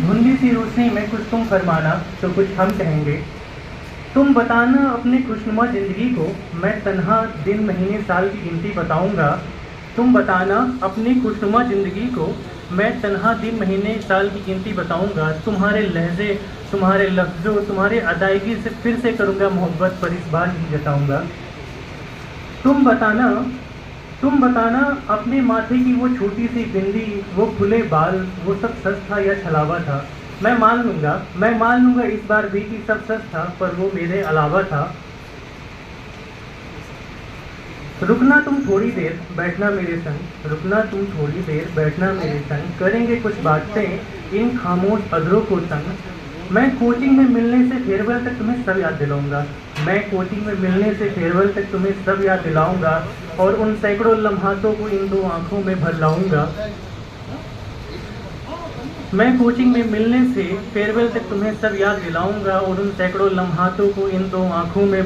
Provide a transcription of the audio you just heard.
धुंधली सी रोशनी में कुछ तुम फरमाना तो कुछ हम कहेंगे। तुम बताना अपनी खुशनुमा ज़िंदगी को, मैं तन्हा दिन महीने साल की गिनती बताऊंगा। तुम बताना अपनी खुशनुमा ज़िंदगी को, मैं तन्हा दिन महीने साल की गिनती बताऊंगा। तुम्हारे लहजे, तुम्हारे लफ्ज़ों, तुम्हारे अदायगी से फिर से करूंगा मोहब्बत, पर इस बार नहीं जताऊंगा। तुम बताना तुम बताना अपने माथे की वो छोटी सी बिंदी, वो खुले बाल, वो सब सच था या छलावा था। मैं मान लूंगा इस बार भी कि सब सच था, पर वो मेरे अलावा था। रुकना तुम थोड़ी देर, बैठना मेरे संग, रुकना तुम थोड़ी देर, बैठना मेरे संग, करेंगे कुछ बातें इन खामोश अधरों को तंग। मैं कोचिंग में मिलने से फेयरवेल तक तुम्हें सब याद दिलाऊंगा। मैं कोचिंग में मिलने से फेयरवेल तक तुम्हें सब याद दिलाऊंगा, और उन सैकड़ों लम्हातों को इन दो आंखों में भर लाऊंगा। मैं कोचिंग में मिलने से फेयरवेल तक तुम्हें सब याद दिलाऊंगा, और उन सैकड़ों लम्हातों को इन दो आंखों में भर